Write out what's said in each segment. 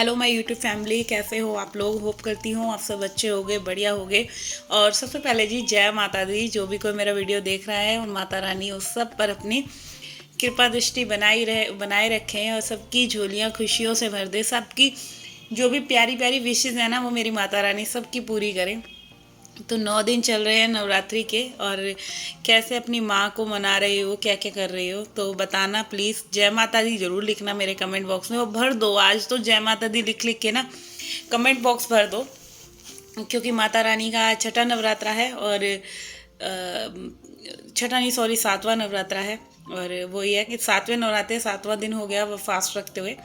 Hello my YouTube family, कैसे हो आप लोग। होप करती हूँ आप सब अच्छे होगे, बढ़िया होगे। और सबसे पहले जी जय माता दी। जो भी कोई मेरा वीडियो देख रहा है, उन माता रानी उस सब पर अपनी कृपा दृष्टि बनाए रखें और सबकी झोलियाँ खुशियों से भर दे। सबकी जो भी प्यारी प्यारी विशेज़ है ना, वो मेरी माता रानी सबकी पूरी करें। तो 9 दिन चल रहे हैं नवरात्रि के, और कैसे अपनी माँ को मना रही हो, क्या क्या कर रही हो, तो बताना प्लीज़। जय माता दी ज़रूर लिखना मेरे कमेंट बॉक्स में, और भर दो आज तो जय माता दी लिख लिख के ना कमेंट बॉक्स भर दो। क्योंकि माता रानी का छठा नवरात्रा है, और छठा नहीं सॉरी 7वां नवरात्रा है। और वो ये है कि 7वें नवरात्रे 7वां दिन हो गया वो फास्ट रखते हुए,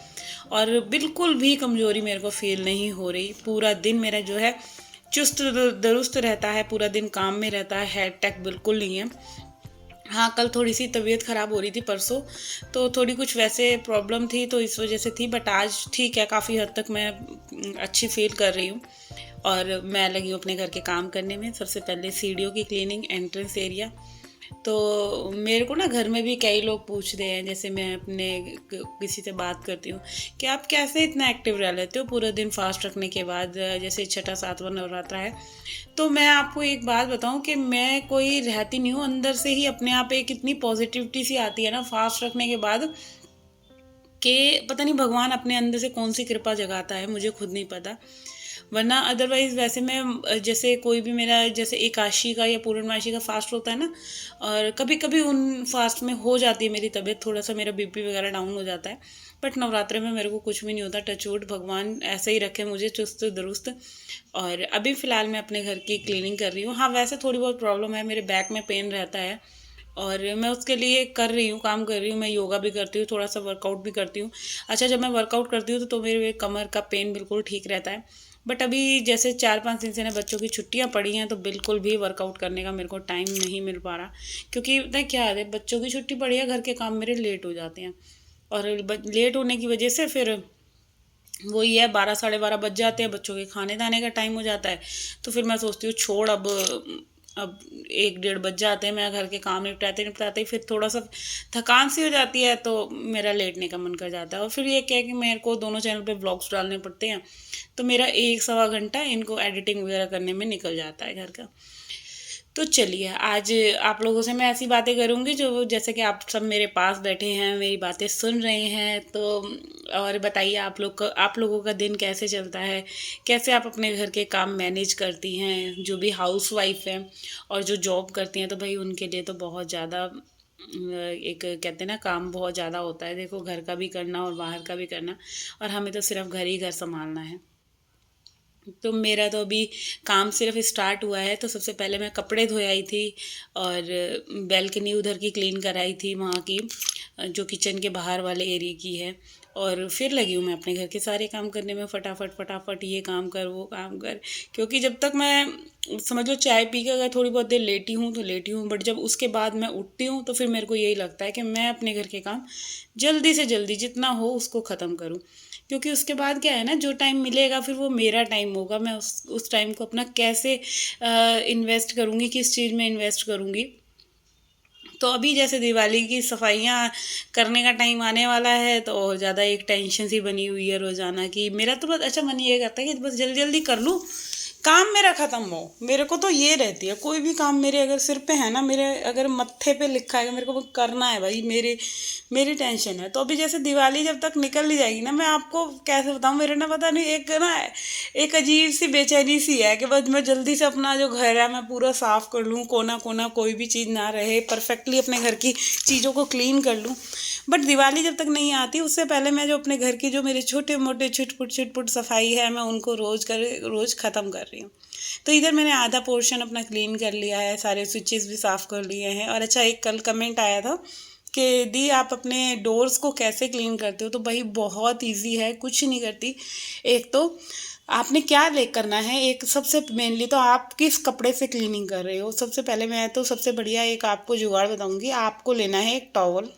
और बिल्कुल भी कमज़ोरी मेरे को फील नहीं हो रही। पूरा दिन मेरा जो है चुस्त दुरुस्त रहता है, पूरा दिन काम में रहता है, हेड टैक बिल्कुल नहीं है। हाँ, कल थोड़ी सी तबीयत ख़राब हो रही थी परसों, तो थोड़ी कुछ वैसे प्रॉब्लम थी तो इस वजह से थी, बट आज ठीक है, काफ़ी हद तक मैं अच्छी फील कर रही हूँ। और मैं लगी हूँ अपने घर के काम करने में। सबसे पहले सीढ़ियों की क्लीनिंग, एंट्रेंस एरिया। तो मेरे को ना घर में भी कई लोग पूछते हैं, जैसे मैं अपने किसी से बात करती हूँ कि आप कैसे इतना एक्टिव रह लेते हो पूरा दिन फास्ट रखने के बाद, जैसे छठा 7वां नवरात्रा है। तो मैं आपको एक बात बताऊं कि मैं कोई रहती नहीं हूँ, अंदर से ही अपने आप एक इतनी पॉजिटिविटी सी आती है ना फास्ट रखने के बाद, कि पता नहीं भगवान अपने अंदर से कौन सी कृपा जगाता है, मुझे खुद नहीं पता। वरना अदरवाइज़ वैसे मैं जैसे कोई भी मेरा जैसे एकादशी का या पूर्णमासी का फास्ट होता है ना, और कभी कभी उन फास्ट में हो जाती है मेरी तबीयत, थोड़ा सा मेरा बीपी वगैरह डाउन हो जाता है। बट नवरात्रे में मेरे को कुछ भी नहीं होता, टचवुड, भगवान ऐसे ही रखे मुझे चुस्त दुरुस्त। और अभी फ़िलहाल मैं अपने घर की क्लीनिंग कर रही हूँ। हाँ, वैसे थोड़ी बहुत प्रॉब्लम है, मेरे बैक में पेन रहता है, और मैं उसके लिए कर रही हूँ, काम कर रही हूँ। मैं योगा भी करती हूँ, थोड़ा सा वर्कआउट भी करती हूँ। अच्छा, जब मैं वर्कआउट करती हूँ तो मेरे कमर का पेन बिल्कुल ठीक रहता है। बट अभी जैसे 4-5 दिन से ना बच्चों की छुट्टियाँ पड़ी हैं, तो बिल्कुल भी वर्कआउट करने का मेरे को टाइम नहीं मिल पा रहा। क्योंकि पता है क्या है, बच्चों की छुट्टी पड़ी है, घर के काम मेरे लेट हो जाते हैं, और लेट होने की वजह से फिर वही है, 12-12:30 बज जाते हैं, बच्चों के खाने दाने का टाइम हो जाता है। तो फिर मैं सोचती हूँ छोड़, अब 1-1:30 बज जाते हैं, मैं घर के काम निपटाते निपटाते ही फिर थोड़ा सा थकान सी हो जाती है, तो मेरा लेटने का मन कर जाता है। और फिर ये क्या है कि मेरे को दोनों चैनल पे व्लॉग्स डालने पड़ते हैं, तो मेरा 1-1.25 घंटा इनको एडिटिंग वगैरह करने में निकल जाता है घर का। तो चलिए, आज आप लोगों से मैं ऐसी बातें करूँगी जो, जैसे कि आप सब मेरे पास बैठे हैं, मेरी बातें सुन रहे हैं। तो और बताइए आप लोगों का दिन कैसे चलता है, कैसे आप अपने घर के काम मैनेज करती हैं। जो भी हाउस वाइफ हैं और जो जॉब करती हैं, तो भाई उनके लिए तो बहुत ज़्यादा एक कहते हैं ना, काम बहुत ज़्यादा होता है। देखो, घर का भी करना और बाहर का भी करना, और हमें तो सिर्फ घर ही घर संभालना है। तो मेरा तो अभी काम सिर्फ स्टार्ट हुआ है। तो सबसे पहले मैं कपड़े धोई आई थी, और बैल्कनी उधर की क्लीन कराई थी, वहाँ की जो किचन के बाहर वाले एरिया की है। और फिर लगी हूँ मैं अपने घर के सारे काम करने में, फटाफट फटाफट, ये काम कर वो काम कर। क्योंकि जब तक मैं समझ लो चाय पी के अगर थोड़ी बहुत देर लेटी हूँ तो लेटी हूँ, बट जब उसके बाद मैं उठती हूँ तो फिर मेरे को यही लगता है कि मैं अपने घर के काम जल्दी से जल्दी जितना हो उसको ख़त्म करूँ। क्योंकि उसके बाद क्या है ना, जो टाइम मिलेगा फिर वो मेरा टाइम होगा। मैं उस टाइम को अपना कैसे इन्वेस्ट करूँगी, किस चीज़ में इन्वेस्ट करूँगी। तो अभी जैसे दिवाली की सफाइयाँ करने का टाइम आने वाला है, तो और ज़्यादा एक टेंशन सी बनी हुई है रोज़ाना की। मेरा तो बस अच्छा मन ये करता है कि बस जल्दी जल्दी कर लूँ, काम मेरा ख़त्म हो। मेरे को तो ये रहती है, कोई भी काम मेरे अगर सिर पे है ना, मेरे अगर मत्थे पे लिखा है, मेरे को वो करना है भाई, मेरी टेंशन है। तो अभी जैसे दिवाली जब तक निकल नहीं जाएगी ना, मैं आपको कैसे बताऊँ, मेरे ना पता नहीं एक अजीब सी बेचैनी सी है कि बस मैं जल्दी से अपना जो घर है मैं पूरा साफ़ कर लूँ, कोना कोना कोई भी चीज़ ना रहे, परफेक्टली अपने घर की चीज़ों को क्लीन कर लूँ। बट दिवाली जब तक नहीं आती, उससे पहले मैं जो अपने घर की जो मेरे छोटे मोटे छिटपुट सफाई है, मैं उनको रोज़ ख़त्म कर रही हूँ। तो इधर मैंने आधा पोर्शन अपना क्लीन कर लिया है, सारे स्विचेस भी साफ़ कर लिए हैं। और अच्छा, एक कल कमेंट आया था कि दी आप अपने डोर्स को कैसे क्लीन करते हो। तो भाई बहुत इजी है, कुछ नहीं करती। एक तो आपने क्या ले करना है, एक सबसे मेनली तो आप किस कपड़े से क्लीनिंग कर रहे हो। सबसे पहले मैं तो सबसे बढ़िया एक आपको जुगाड़ बताऊंगी। आपको लेना है एक टॉवल,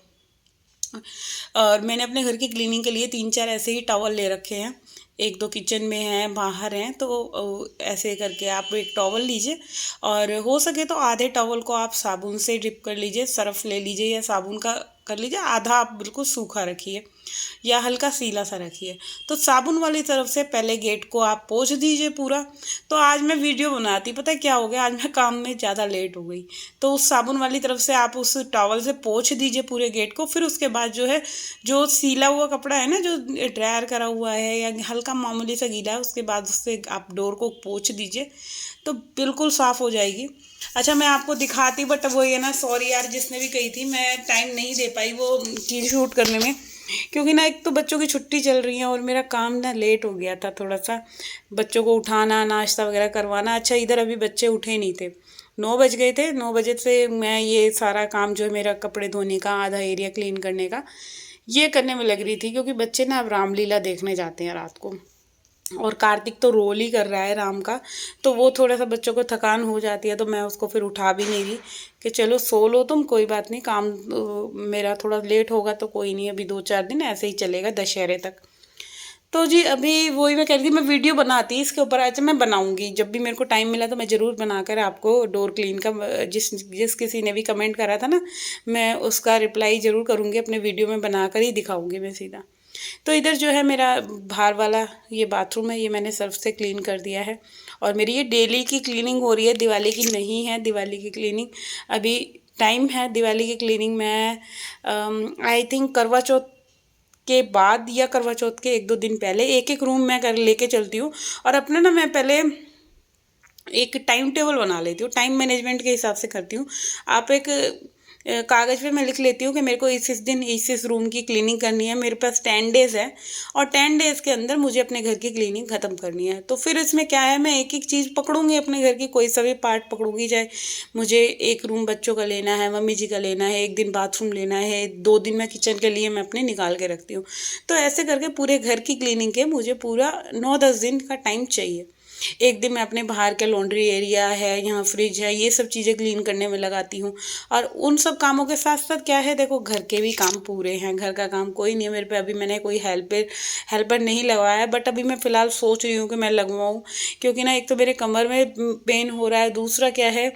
और मैंने अपने घर की क्लीनिंग के लिए 3-4 ऐसे ही टॉवल ले रखे हैं। 1-2 किचन में हैं, बाहर हैं। तो ऐसे करके आप एक टॉवल लीजिए, और हो सके तो आधे टॉवल को आप साबुन से डिप कर लीजिए, सर्फ ले लीजिए या साबुन का कर लीजिए, आधा आप बिल्कुल सूखा रखिए। या हल्का सीला सा रखिए। तो साबुन वाली तरफ से पहले गेट को आप पोंछ दीजिए पूरा। तो आज मैं वीडियो बनाती, पता है क्या हो गया, आज मैं काम में ज़्यादा लेट हो गई। तो उस साबुन वाली तरफ से आप उस टॉवल से पोंछ दीजिए पूरे गेट को। फिर उसके बाद जो है, जो सीला हुआ कपड़ा है ना, जो ड्रायर करा हुआ है या हल्का मामूली सा गीला है, उसके बाद उससे आप डोर को पोंछ दीजिए तो बिल्कुल साफ़ हो जाएगी। अच्छा, मैं आपको दिखाती, बट वो ये ना, सॉरी यार, जिसने भी कही थी, मैं टाइम नहीं दे पाई वो चीज़ शूट करने में, क्योंकि ना एक तो बच्चों की छुट्टी चल रही है और मेरा काम ना लेट हो गया था थोड़ा सा, बच्चों को उठाना, नाश्ता वगैरह करवाना। अच्छा, इधर अभी बच्चे उठे नहीं थे, 9 बज गए थे। 9 बजे से मैं ये सारा काम जो है मेरा कपड़े धोने का, आधा एरिया क्लीन करने का, ये करने में लग रही थी, क्योंकि बच्चे ना अब रामलीला देखने जाते हैं रात को, और कार्तिक तो रोल ही कर रहा है राम का। तो वो थोड़ा सा बच्चों को थकान हो जाती है, तो मैं उसको फिर उठा भी नहीं रही कि चलो सो लो तुम, कोई बात नहीं, काम मेरा थोड़ा लेट होगा तो कोई नहीं, अभी 2-4 दिन ऐसे ही चलेगा दशहरे तक। तो जी अभी वही मैं कह रही थी, मैं वीडियो बनाती इसके ऊपर। अच्छा, मैं बनाऊंगी जब भी मेरे को टाइम मिला तो मैं ज़रूर बनाकर आपको डोर क्लीन का, जिस जिस किसी ने भी कमेंट करा था ना, मैं उसका रिप्लाई ज़रूर करूँगी, अपने वीडियो में बनाकर ही दिखाऊंगी मैं सीधा। तो इधर जो है मेरा बाहर वाला ये बाथरूम है, ये मैंने सर्फ से क्लीन कर दिया है, और मेरी ये डेली की क्लीनिंग हो रही है, दिवाली की नहीं है। दिवाली की क्लीनिंग अभी टाइम है, दिवाली की क्लीनिंग मैं आई थिंक करवा चौथ के बाद या करवा चौथ के 1-2 दिन पहले एक एक रूम मैं कर लेके चलती हूँ। और अपना ना मैं पहले एक टाइम टेबल बना लेती हूँ, टाइम मैनेजमेंट के हिसाब से करती हूँ। आप एक कागज़ पे मैं लिख लेती हूँ कि मेरे को इस दिन इस रूम की क्लीनिंग करनी है। मेरे पास 10 डेज़ है, और 10 डेज़ के अंदर मुझे अपने घर की क्लीनिंग ख़त्म करनी है। तो फिर इसमें क्या है, मैं एक एक चीज़ पकड़ूंगी अपने घर की, कोई सा भी पार्ट पकड़ूंगी। चाहे मुझे एक रूम बच्चों का लेना है, मम्मी जी का लेना है, एक दिन बाथरूम लेना है, 2 दिन मैं किचन के लिए मैं अपने निकाल के रखती हूँ। तो ऐसे करके पूरे घर की क्लीनिंग के मुझे पूरा 9-10 दिन का टाइम चाहिए। एक दिन मैं अपने बाहर के लॉन्ड्री एरिया है, यहाँ फ्रिज है, ये सब चीज़ें क्लीन करने में लगाती हूँ। और उन सब कामों के साथ साथ क्या है, देखो घर के भी काम पूरे हैं, घर का काम कोई नहीं है मेरे पे। अभी मैंने कोई हेल्पर नहीं लगवाया है, बट अभी मैं फ़िलहाल सोच रही हूँ कि मैं लगवाऊँ, क्योंकि ना एक तो मेरे कमर में पेन हो रहा है, दूसरा क्या है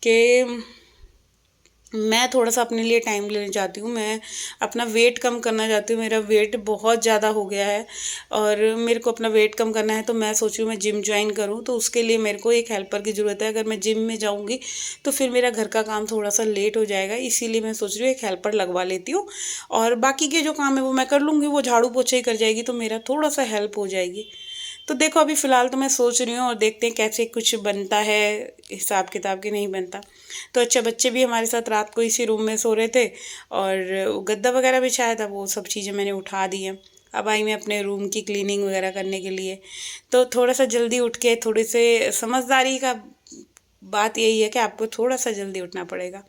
कि मैं थोड़ा सा अपने लिए टाइम लेना चाहती हूँ। मैं अपना वेट कम करना चाहती हूँ, मेरा वेट बहुत ज़्यादा हो गया है, और मेरे को अपना वेट कम करना है। तो मैं सोच रही हूँ मैं जिम ज्वाइन करूँ, तो उसके लिए मेरे को एक हेल्पर की ज़रूरत है। अगर मैं जिम में जाऊँगी तो फिर मेरा घर का काम थोड़ा सा लेट हो जाएगा, इसीलिए मैं सोच रही हूँ एक हेल्पर लगवा लेती हूँ, और बाकी के जो काम है वो मैं कर लूँगी, वो झाड़ू पोछा ही कर जाएगी, तो मेरा थोड़ा सा हेल्प हो जाएगी। तो देखो अभी फ़िलहाल तो मैं सोच रही हूँ, और देखते हैं कैसे कुछ बनता है, हिसाब किताब के नहीं बनता। तो अच्छा, बच्चे भी हमारे साथ रात को इसी रूम में सो रहे थे, और गद्दा वगैरह बिछाया था, वो सब चीज़ें मैंने उठा दी हैं। अब आई मैं अपने रूम की क्लीनिंग वगैरह करने के लिए। तो थोड़ा सा जल्दी उठ के, थोड़े से समझदारी का बात यही है कि आपको थोड़ा सा जल्दी उठना पड़ेगा।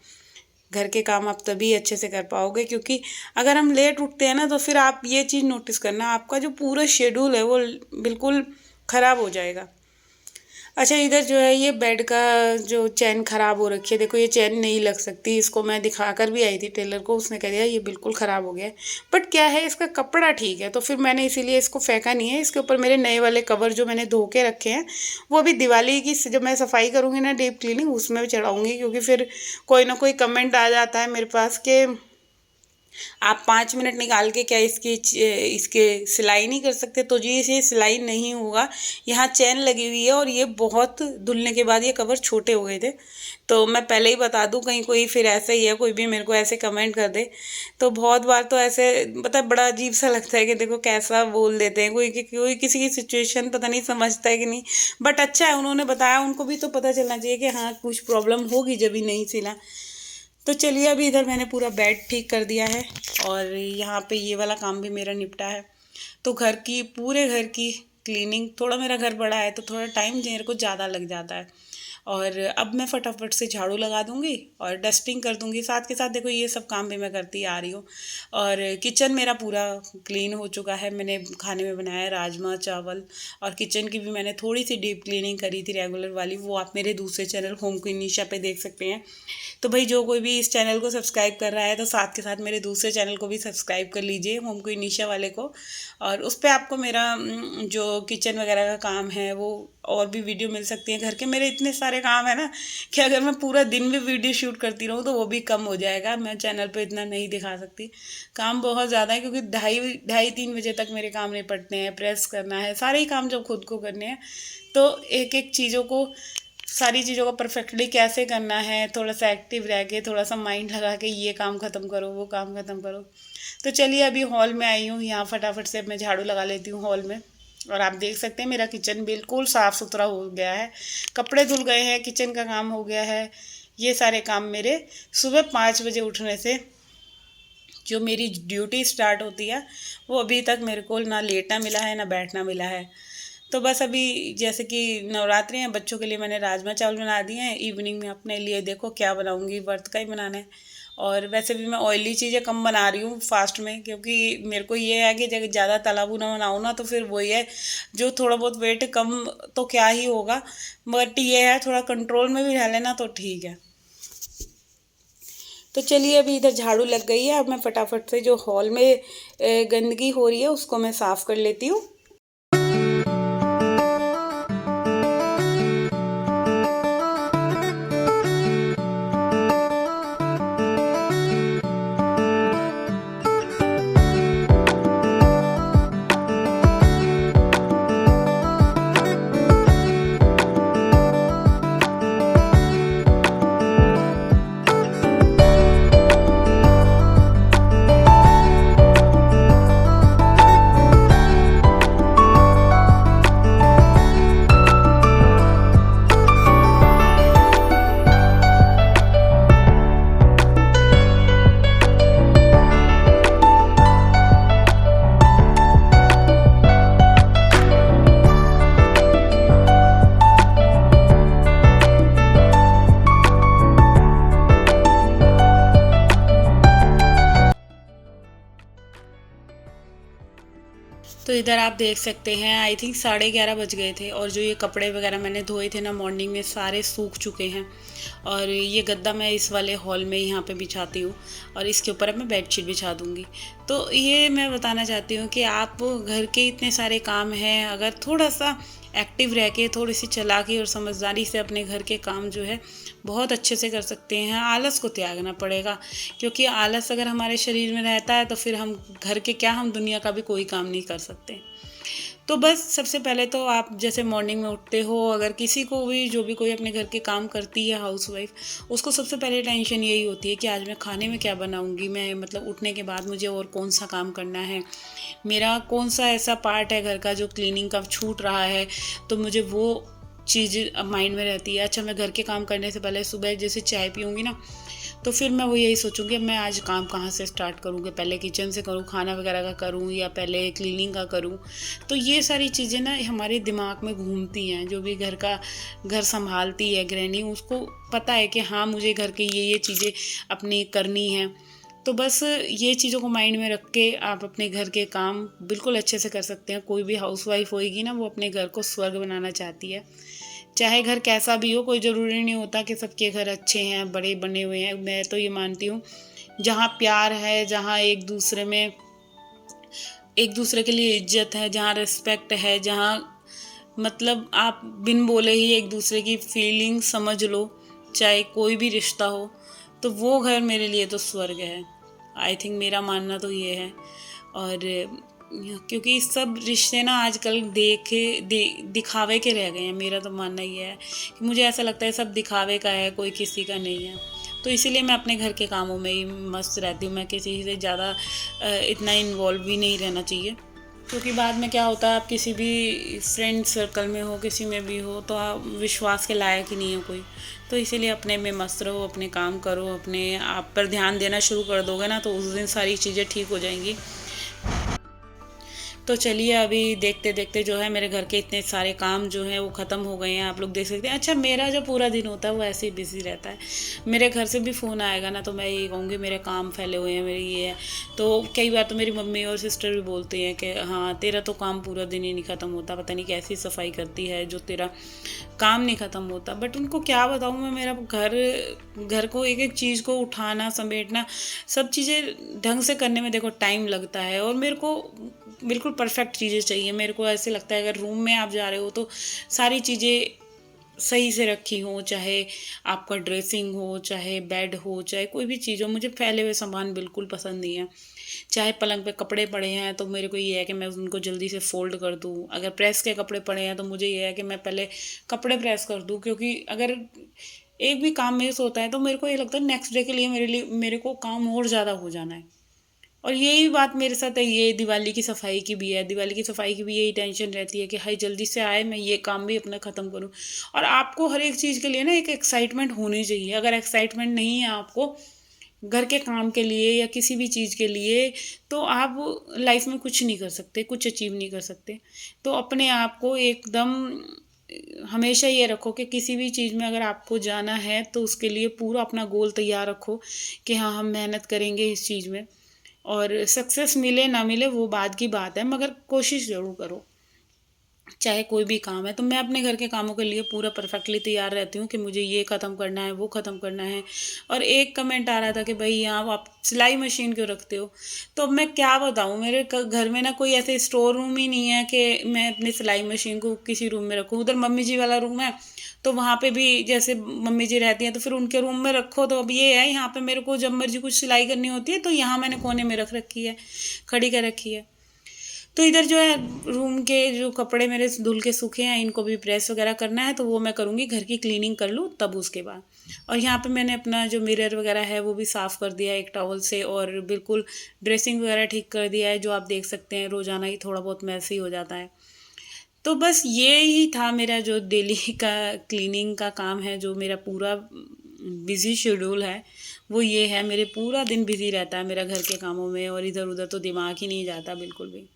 घर के काम आप तभी अच्छे से कर पाओगे, क्योंकि अगर हम लेट उठते हैं ना, तो फिर आप ये चीज़ नोटिस करना, आपका जो पूरा शेड्यूल है वो बिल्कुल ख़राब हो जाएगा। अच्छा, इधर जो है ये बेड का जो चैन ख़राब हो रखी है, देखो ये चैन नहीं लग सकती, इसको मैं दिखा कर भी आई थी टेलर को, उसने कह दिया ये बिल्कुल ख़राब हो गया है। बट क्या है, इसका कपड़ा ठीक है, तो फिर मैंने इसीलिए इसको फेंका नहीं है। इसके ऊपर मेरे नए वाले कवर जो मैंने धो के रखे हैं, वो अभी दिवाली की जब मैं सफाई करूँगी ना, डीप क्लीनिंग, उसमें भी चढ़ाऊँगी, क्योंकि फिर कोई ना कोई कमेंट आ जाता है मेरे पास कि आप 5 मिनट निकाल के क्या इसके सिलाई नहीं कर सकते। तो जी इसे सिलाई नहीं होगा, यहाँ चैन लगी हुई है, और ये बहुत धुलने के बाद ये कवर छोटे हो गए थे। तो मैं पहले ही बता दूं, कहीं कोई फिर ऐसे ही है, कोई भी मेरे को ऐसे कमेंट कर दे। तो बहुत बार तो ऐसे मतलब बड़ा अजीब सा लगता है कि देखो कैसा बोल देते हैं, कोई किसी की सिचुएशन पता नहीं समझता है कि नहीं। बट अच्छा है, उन्होंने बताया, उनको भी तो पता चलना चाहिए कि हाँ कुछ प्रॉब्लम होगी जब ही नहीं सिला। तो चलिए, अभी इधर मैंने पूरा बेड ठीक कर दिया है, और यहाँ पे ये वाला काम भी मेरा निपटा है। तो पूरे घर की क्लीनिंग, थोड़ा मेरा घर बड़ा है तो थोड़ा टाइम मेरे को ज़्यादा लग जाता है। और अब मैं फटाफट से झाड़ू लगा दूंगी और डस्टिंग कर दूंगी, साथ के साथ देखो ये सब काम भी मैं करती आ रही हूँ। और किचन मेरा पूरा क्लीन हो चुका है, मैंने खाने में बनाया राजमा चावल, और किचन की भी मैंने थोड़ी सी डीप क्लीनिंग करी थी रेगुलर वाली, वो आप मेरे दूसरे चैनल होम क्वीन निशा पे देख सकते हैं। तो भाई जो कोई भी इस चैनल को सब्सक्राइब कर रहा है, तो साथ के साथ मेरे दूसरे चैनल को भी सब्सक्राइब कर लीजिए, होम क्वीन निशा वाले को। और उस पर आपको मेरा जो किचन वगैरह का काम है वो और भी वीडियो मिल सकती है। घर के मेरे इतने सारे सारे काम है ना कि अगर मैं पूरा दिन भी वीडियो शूट करती रहूँ तो वो भी कम हो जाएगा। मैं चैनल पे इतना नहीं दिखा सकती, काम बहुत ज़्यादा है, क्योंकि 2:30-3 बजे तक मेरे काम निपटने हैं, प्रेस करना है, सारे ही काम जब खुद को करने हैं तो एक एक चीज़ों को, सारी चीज़ों को परफेक्टली कैसे करना है, थोड़ा सा एक्टिव रह के, थोड़ा सा माइंड लगा के ये काम ख़त्म करो, वो काम ख़त्म करो। तो चलिए अभी हॉल में आई हूँ, यहाँ फटाफट से मैं झाड़ू लगा लेती हूँ हॉल में। और आप देख सकते हैं मेरा किचन बिल्कुल साफ़ सुथरा हो गया है, कपड़े धुल गए हैं, किचन का काम हो गया है। ये सारे काम मेरे सुबह 5 बजे उठने से जो मेरी ड्यूटी स्टार्ट होती है वो अभी तक मेरे को ना लेटना मिला है ना बैठना मिला है। तो बस अभी जैसे कि नवरात्रि हैं, बच्चों के लिए मैंने राजमा चावल बना दिए हैं। इवनिंग में अपने लिए देखो क्या बनाऊंगी, व्रत का ही बनाना है। और वैसे भी मैं ऑयली चीज़ें कम बना रही हूँ फास्ट में, क्योंकि मेरे को ये है कि जब ज़्यादा तला भुना बनाऊँ ना तो फिर वही है, जो थोड़ा बहुत वेट कम तो क्या ही होगा, बट ये है थोड़ा कंट्रोल में भी रह लेना तो ठीक है। तो चलिए अभी इधर झाड़ू लग गई है, अब मैं फटाफट से जो हॉल में गंदगी हो रही है उसको मैं साफ़ कर लेती हूँ। तो इधर आप देख सकते हैं आई थिंक 11:30 बज गए थे, और जो ये कपड़े वगैरह मैंने धोए थे ना मॉर्निंग में, सारे सूख चुके हैं। और ये गद्दा मैं इस वाले हॉल में यहाँ पे बिछाती हूँ, और इसके ऊपर अब मैं बेडशीट बिछा दूँगी। तो ये मैं बताना चाहती हूँ कि आप घर के इतने सारे काम हैं, अगर थोड़ा सा एक्टिव रह के, थोड़ी सी चालाकी और समझदारी से अपने घर के काम जो है बहुत अच्छे से कर सकते हैं। आलस को त्यागना पड़ेगा, क्योंकि आलस अगर हमारे शरीर में रहता है तो फिर हम घर के क्या, हम दुनिया का भी कोई काम नहीं कर सकते। तो बस सबसे पहले तो आप जैसे मॉर्निंग में उठते हो, अगर किसी को भी, जो भी कोई अपने घर के काम करती है हाउसवाइफ, उसको सबसे पहले टेंशन यही होती है कि आज मैं खाने में क्या बनाऊंगी, मैं मतलब उठने के बाद मुझे और कौन सा काम करना है, मेरा कौन सा ऐसा पार्ट है घर का जो क्लीनिंग का छूट रहा है, तो मुझे वो चीज़ माइंड में रहती है। अच्छा, मैं घर के काम करने से पहले सुबह जैसे चाय पीऊँगी ना, तो फिर मैं वो यही सोचूंगी मैं आज काम कहाँ से स्टार्ट करूँगी, पहले किचन से करूँ, खाना वगैरह का करूँ, या पहले क्लीनिंग का करूँ। तो ये सारी चीज़ें ना हमारे दिमाग में घूमती हैं। जो भी घर संभालती है गृहिणी, उसको पता है कि हाँ मुझे घर के ये चीज़ें अपनी करनी है। तो बस ये चीज़ों को माइंड में रख के आप अपने घर के काम बिल्कुल अच्छे से कर सकते हैं। कोई भी हाउसवाइफ होएगी ना, वो अपने घर को स्वर्ग बनाना चाहती है। चाहे घर कैसा भी हो, कोई ज़रूरी नहीं होता कि सबके घर अच्छे हैं, बड़े बने हुए हैं। मैं तो ये मानती हूँ जहाँ प्यार है, जहाँ एक दूसरे के लिए इज्जत है, जहाँ रिस्पेक्ट है, जहाँ मतलब आप बिन बोले ही एक दूसरे की फीलिंग समझ लो, चाहे कोई भी रिश्ता हो, तो वो घर मेरे लिए तो स्वर्ग है। आई थिंक मेरा मानना तो ये है। और क्योंकि सब रिश्ते ना आजकल दिखावे के रह गए हैं। मेरा तो मानना ये है कि मुझे ऐसा लगता है सब दिखावे का है, कोई किसी का नहीं है। तो इसीलिए मैं अपने घर के कामों में ही मस्त रहती हूँ। मैं किसी से ज़्यादा इतना इन्वॉल्व भी नहीं रहना चाहिए, क्योंकि बाद में क्या होता है, आप किसी भी फ्रेंड सर्कल में हो, किसी में भी हो, तो आप विश्वास के लायक ही नहीं है कोई। तो इसीलिए अपने में मस्त रहो, अपने काम करो, अपने आप पर ध्यान देना शुरू कर दोगे ना, तो उस दिन सारी चीज़ें ठीक हो जाएंगी। तो चलिए अभी देखते देखते जो है मेरे घर के इतने सारे काम जो हैं वो ख़त्म हो गए हैं, आप लोग देख सकते हैं। अच्छा, मेरा जो पूरा दिन होता है वो ऐसे ही बिज़ी रहता है। मेरे घर से भी फ़ोन आएगा ना, तो मैं यही कहूँगी मेरे काम फैले हुए हैं, मेरे ये है। तो कई बार तो मेरी मम्मी और सिस्टर भी बोलती हैं कि हाँ तेरा तो काम पूरा दिन ही नहीं ख़त्म होता, पता नहीं कैसी सफाई करती है जो तेरा काम नहीं ख़त्म होता। बट उनको क्या बताऊँ मैं, मेरा घर को एक एक चीज़ को उठाना, समेटना, सब चीज़ें ढंग से करने में देखो टाइम लगता है। और मेरे को बिल्कुल परफेक्ट चीज़ें चाहिए। मेरे को ऐसे लगता है अगर रूम में आप जा रहे हो तो सारी चीज़ें सही से रखी हो, चाहे आपका ड्रेसिंग हो, चाहे बेड हो, चाहे कोई भी चीज़ हो, मुझे फैले हुए सामान बिल्कुल पसंद नहीं है। चाहे पलंग पे कपड़े पड़े हैं तो मेरे को ये है कि मैं उनको जल्दी से फ़ोल्ड कर दूँ। अगर प्रेस के कपड़े पड़े हैं तो मुझे ये है कि मैं पहले कपड़े प्रेस कर दूँ, क्योंकि अगर एक भी काम मिस होता है तो मेरे को ये लगता है नेक्स्ट डे के लिए मेरे को काम और ज़्यादा हो जाना है। और यही बात मेरे साथ है, ये दिवाली की सफाई की भी है। दिवाली की सफाई की भी यही टेंशन रहती है कि हाय जल्दी से आए, मैं ये काम भी अपना ख़त्म करूँ। और आपको हर एक चीज़ के लिए ना एक एक्साइटमेंट होनी चाहिए। अगर एक्साइटमेंट नहीं है आपको घर के काम के लिए या किसी भी चीज़ के लिए, तो आप लाइफ में कुछ नहीं कर सकते, कुछ अचीव नहीं कर सकते। तो अपने आप को एकदम हमेशा ये रखो कि किसी भी चीज़ में अगर आपको जाना है तो उसके लिए पूरा अपना गोल तैयार रखो कि हाँ, हम मेहनत करेंगे इस चीज़ में। और सक्सेस मिले ना मिले वो बाद की बात है, मगर कोशिश ज़रूर करो। चाहे कोई भी काम है, तो मैं अपने घर के कामों के लिए पूरा परफेक्टली तैयार रहती हूँ कि मुझे ये ख़त्म करना है, वो ख़त्म करना है। और एक कमेंट आ रहा था कि भई यहाँ आप सिलाई मशीन क्यों रखते हो? तो अब मैं क्या बताऊँ, मेरे घर में ना कोई ऐसे स्टोर रूम ही नहीं है कि मैं अपनी सिलाई मशीन को किसी रूम में रखूँ। उधर मम्मी जी वाला रूम है, तो वहाँ पे भी जैसे मम्मी जी रहती हैं तो फिर उनके रूम में रखो। तो अब ये है, यहाँ पे मेरे को जब मर्जी कुछ सिलाई करनी होती है तो यहाँ मैंने कोने में रख रखी है, खड़ी कर रखी है। तो इधर जो है रूम के जो कपड़े मेरे धुल के सूखे हैं, इनको भी प्रेस वगैरह करना है, तो वो मैं करूँगी, घर की क्लीनिंग कर लूँ तब उसके बाद। और यहाँ पे मैंने अपना जो मिरर वगैरह है वो भी साफ़ कर दिया है एक टॉवल से, और बिल्कुल ड्रेसिंग वगैरह ठीक कर दिया है। जो आप देख सकते हैं रोज़ाना ही थोड़ा बहुत मैसी हो जाता है। तो बस ये ही था मेरा जो डेली का क्लीनिंग का काम है, जो मेरा पूरा बिज़ी शेड्यूल है, वो ये है। मेरे पूरा दिन बिज़ी रहता है मेरा घर के कामों में, और इधर-उधर तो दिमाग ही नहीं जाता बिल्कुल भी।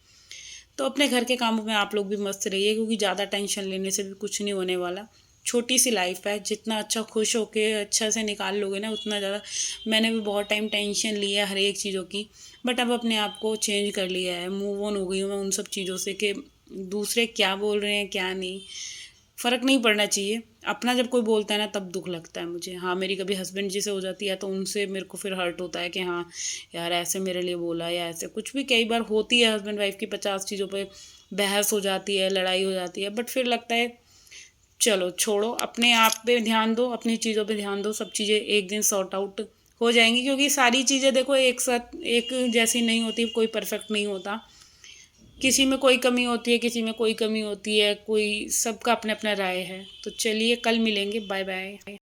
तो अपने घर के कामों में आप लोग भी मस्त रहिए, क्योंकि ज़्यादा टेंशन लेने से भी कुछ नहीं होने वाला। छोटी सी लाइफ है, जितना अच्छा खुश होके अच्छा से निकाल लोगे ना उतना ज़्यादा। मैंने भी बहुत टाइम टेंशन ली है हर एक चीज़ों की, बट अब अपने आप को चेंज कर लिया है, मूव ऑन हो गई हूँ मैं उन सब चीज़ों से कि दूसरे क्या बोल रहे हैं क्या नहीं, फ़र्क नहीं पड़ना चाहिए। अपना जब कोई बोलता है ना तब दुख लगता है मुझे। हाँ, मेरी कभी हस्बैंड जी से हो जाती है तो उनसे मेरे को फिर हर्ट होता है कि हाँ यार, ऐसे मेरे लिए बोला, या ऐसे कुछ भी कई बार होती है हस्बैंड वाइफ की 50 चीज़ों पे बहस हो जाती है, लड़ाई हो जाती है, बट फिर लगता है चलो छोड़ो, अपने आप पे ध्यान दो, अपनी चीज़ों पे ध्यान दो, सब चीज़ें एक दिन सॉर्ट आउट हो जाएंगी। क्योंकि सारी चीज़ें देखो एक साथ एक जैसी नहीं होती, कोई परफेक्ट नहीं होता। किसी में कोई कमी होती है, किसी में कोई कमी होती है, कोई सबका अपना अपना राय है। तो चलिए कल मिलेंगे, बाय बाय।